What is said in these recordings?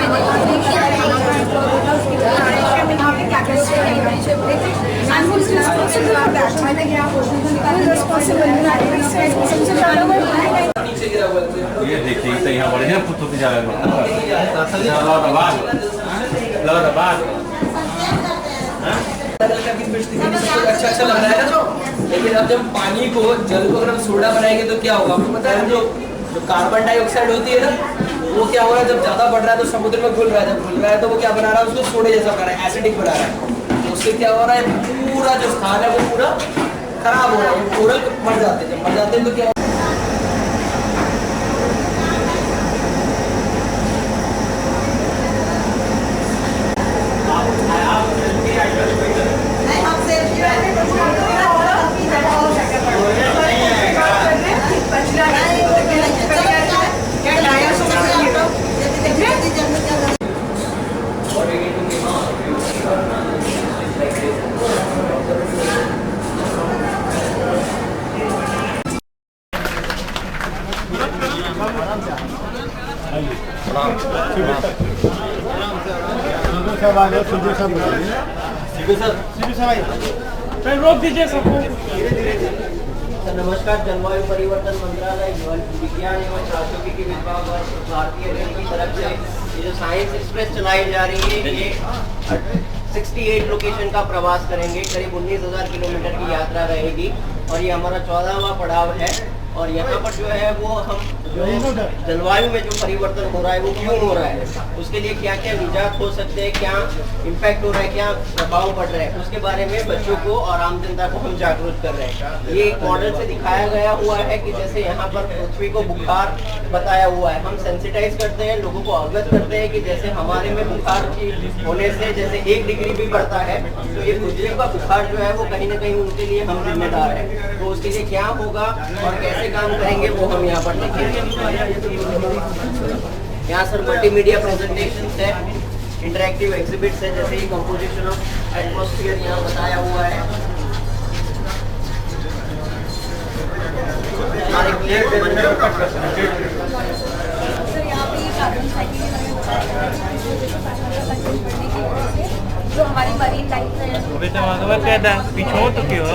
ये देखिए तो यहाँ बढ़िया फोटो की जगह में अच्छा लग रहा है ना जो, लेकिन अब जब पानी को जल को अगर हम सोडा बनाएंगे तो क्या होगा आपको पता है? जो कार्बन डाइऑक्साइड होती है ना, वो क्या हो रहा है जब ज्यादा बढ़ रहा है तो समुद्र में घुल रहा है, जब घुल रहा है तो वो क्या बना रहा है, उसको सोडे जैसा बना रहा है, एसिडिक बना रहा है। तो उससे क्या हो रहा है, पूरा जो स्थान है वो पूरा खराब हो रहा है, कोरल मर जाते हैं। जब मर जाते हैं तो क्या रोक दीजिए सबको। नमस्कार। जलवायु परिवर्तन मंत्रालय, विज्ञान एवं प्रौद्योगिकी विभाग और भारतीय रेल की तरफ से ये जो साइंस एक्सप्रेस चलाई जा रही है, ये 68 लोकेशन का प्रवास करेंगे। करीब 19,000 किलोमीटर की यात्रा रहेगी और ये हमारा 14वां पड़ाव है। और यहाँ पर जो है वो हम जो जलवायु में जो परिवर्तन हो रहा है वो क्यों हो रहा है, उसके लिए क्या क्या निजात हो सकते हैं, क्या इम्पैक्ट हो रहा है, क्या प्रभाव पड़ रहा है, उसके बारे में बच्चों को और आम जनता को हम जागरूक कर रहे हैं। ये एक मॉडल से दिखाया गया हुआ है कि जैसे यहाँ पर पृथ्वी को बुखार बताया हुआ है, हम सेंसिटाइज करते हैं, लोगों को अवगत करते हैं कि जैसे हमारे में बुखार की होने से जैसे 1 डिग्री भी बढ़ता है तो ये पृथ्वी का बुखार जो है वो कहीं ना कहीं उनके लिए हम जिम्मेदार है। तो उसके लिए क्या होगा और कैसे काम करेंगे वो हम यहाँ पर देखेंगे। यहाँ सर मल्टीमीडिया प्रेजेंटेशन है, इंटरैक्टिव एग्जिबिट्स है, जैसे ही कंपोजिशन ऑफ एटमॉस्फेयर यहाँ बताया हुआ है। हमारे जो हमारी मरीन लाइफ है पीछो तो क्यों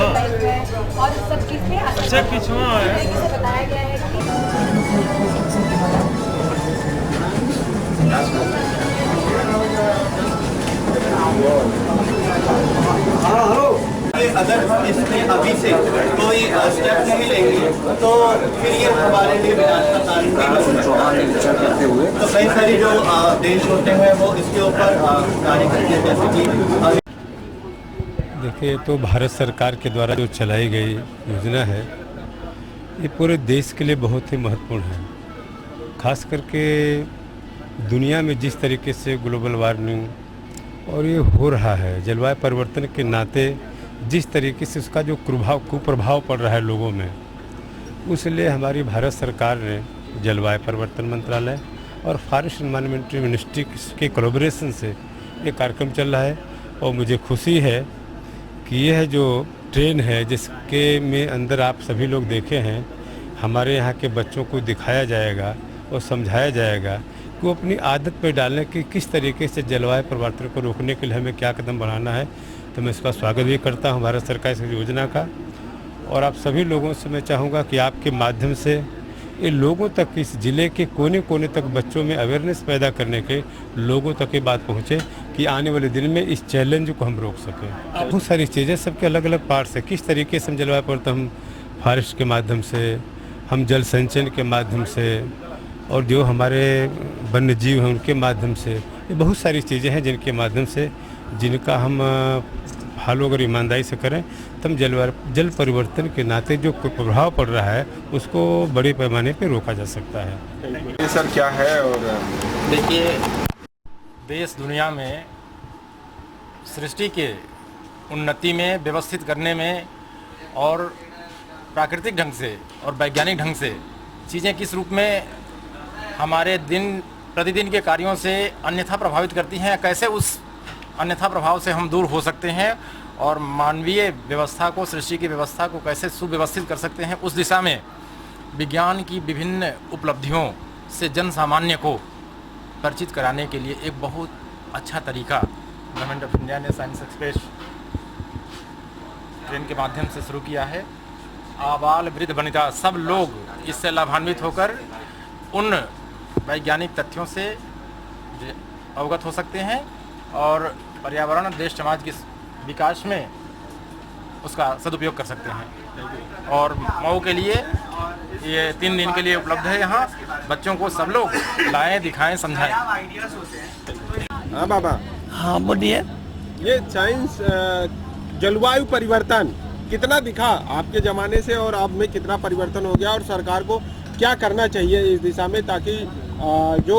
और सब चीज़ में सब पीछो बताया गया है अगर हम इसमें अभी से कोई स्टेप नहीं लेंगे तो फिर ये हमारे लिए विनाश का कारण भी बन सकता है। तो कई सारी जो देश होते हैं वो इसके ऊपर कार्य करते हैं, जैसे कि देखिए, तो भारत सरकार के द्वारा जो चलाई गई योजना है ये पूरे देश के लिए बहुत ही महत्वपूर्ण है। खास करके दुनिया में जिस तरीके से ग्लोबल वार्मिंग और ये हो रहा है, जलवायु परिवर्तन के नाते जिस तरीके से उसका जो कुप्रभाव पड़ रहा है लोगों में, उसलिए हमारी भारत सरकार ने जलवायु परिवर्तन मंत्रालय और फॉरेस्ट एनवायरमेंटल मिनिस्ट्री के कोलैबोरेशन से ये कार्यक्रम चल रहा है। और मुझे खुशी है कि यह जो ट्रेन है जिसके में अंदर आप सभी लोग देखे हैं, हमारे यहाँ के बच्चों को दिखाया जाएगा और समझाया जाएगा कि वो अपनी आदत पर डालने की किस तरीके से जलवायु परिवर्तन को रोकने के लिए हमें क्या कदम बढ़ाना है। तो मैं इसका स्वागत भी करता हूँ भारत सरकार इस योजना का। और आप सभी लोगों से मैं चाहूँगा कि आपके माध्यम से ये लोगों तक, इस ज़िले के कोने कोने तक बच्चों में अवेयरनेस पैदा करने के, लोगों तक ये बात पहुँचे कि आने वाले दिन में इस चैलेंज को हम रोक सकें। बहुत सारी चीज़ें, सबके अलग अलग पार्ट्स है, किस तरीके से हम जलवायु परिवर्तन, हम फॉरेस्ट के माध्यम से, हम जल संचयन के माध्यम से, और जो हमारे वन्य जीव हैं उनके माध्यम से, ये बहुत सारी चीज़ें हैं जिनके माध्यम से, जिनका हम फॉलो अगर ईमानदारी से करें तब जल परिवर्तन के नाते जो प्रभाव पड़ रहा है उसको बड़े पैमाने पर रोका जा सकता है। ये सर क्या है? और देखिए, देश दुनिया में सृष्टि के उन्नति में, व्यवस्थित करने में और प्राकृतिक ढंग से और वैज्ञानिक ढंग से चीज़ें किस रूप में हमारे दिन प्रतिदिन के कार्यों से अन्यथा प्रभावित करती हैं, कैसे उस अन्यथा प्रभाव से हम दूर हो सकते हैं और मानवीय व्यवस्था को, सृष्टि की व्यवस्था को कैसे सुव्यवस्थित कर सकते हैं, उस दिशा में विज्ञान की विभिन्न उपलब्धियों से जन सामान्य को परिचित कराने के लिए एक बहुत अच्छा तरीका गवर्नमेंट ऑफ इंडिया ने साइंस एक्सप्रेस ट्रेन के माध्यम से शुरू किया है। आबाल वृद्ध वनिता सब लोग इससे लाभान्वित होकर उन वैज्ञानिक तथ्यों से अवगत हो सकते हैं और पर्यावरण देश समाज के विकास में उसका सदुपयोग कर सकते हैं। और मऊ के लिए ये 3 दिन के लिए उपलब्ध है। यहाँ बच्चों को सब लोग लाएं, दिखाएं, समझाएं। हाँ बाबा। हाँ बोलिए। ये साइंस जलवायु परिवर्तन कितना दिखा आपके ज़माने से और अब में कितना परिवर्तन हो गया, और सरकार को क्या करना चाहिए इस दिशा में ताकि जो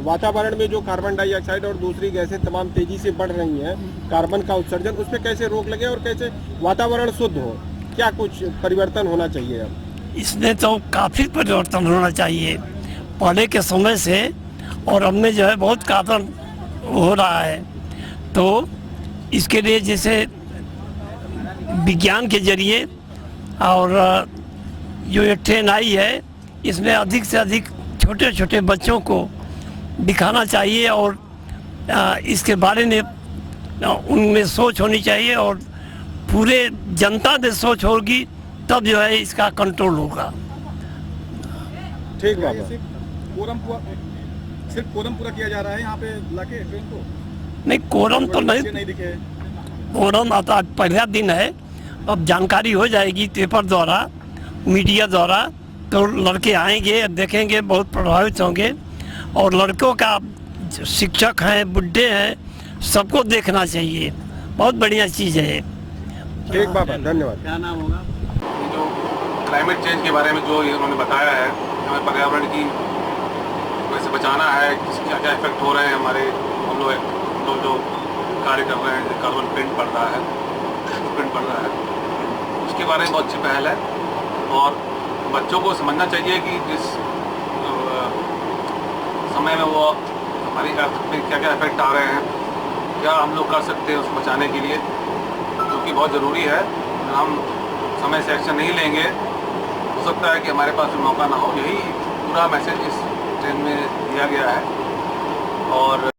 वातावरण में जो कार्बन डाइऑक्साइड और दूसरी गैसें तमाम तेजी से बढ़ रही हैं, कार्बन का उत्सर्जन, उस पर कैसे रोक लगे और कैसे वातावरण शुद्ध हो, क्या कुछ परिवर्तन होना चाहिए अब? इसमें तो काफ़ी परिवर्तन होना चाहिए पहले के समय से, और अब में जो है बहुत कार्बन हो रहा है। तो इसके लिए जैसे विज्ञान के जरिए और जो ये ट्रेन आई है, इसमें अधिक से अधिक छोटे छोटे बच्चों को दिखाना चाहिए और इसके बारे में उनमें सोच होनी चाहिए, और पूरे जनता में सोच होगी तब जो है इसका कंट्रोल होगा। ठीक बाबा। सिर्फ कोरम पूरा किया जा रहा है यहाँ पे लाके ट्रेन को? नहीं, कोरम तो नहीं दिखे। कोरम आता पहला दिन है, अब जानकारी हो जाएगी पेपर द्वारा, मीडिया द्वारा, तो लड़के आएंगे, देखेंगे, बहुत प्रभावित होंगे। और लड़कों का शिक्षक हैं, बुढ़े हैं, सबको देखना चाहिए, बहुत बढ़िया चीज़ है। ठीक बाबा, धन्यवाद। क्या नाम होगा? जो क्लाइमेट चेंज के बारे में जो उन्होंने बताया है, हमें पर्यावरण की वैसे बचाना है, क्या क्या इफेक्ट हो रहे हैं हमारे, हम लोग जो कार्य कर रहे हैं, कार्बन प्रिंट पड़ रहा है, उसके बारे में बहुत अच्छी पहल है। और बच्चों को समझना चाहिए कि जिस समय में वो हमारी अर्थ पे क्या क्या इफेक्ट आ रहे हैं, क्या हम लोग कर सकते हैं उसको बचाने के लिए, क्योंकि बहुत ज़रूरी है। हम समय से एक्शन नहीं लेंगे, हो सकता है कि हमारे पास मौका ना हो। यही पूरा मैसेज इस ट्रेन में दिया गया है। और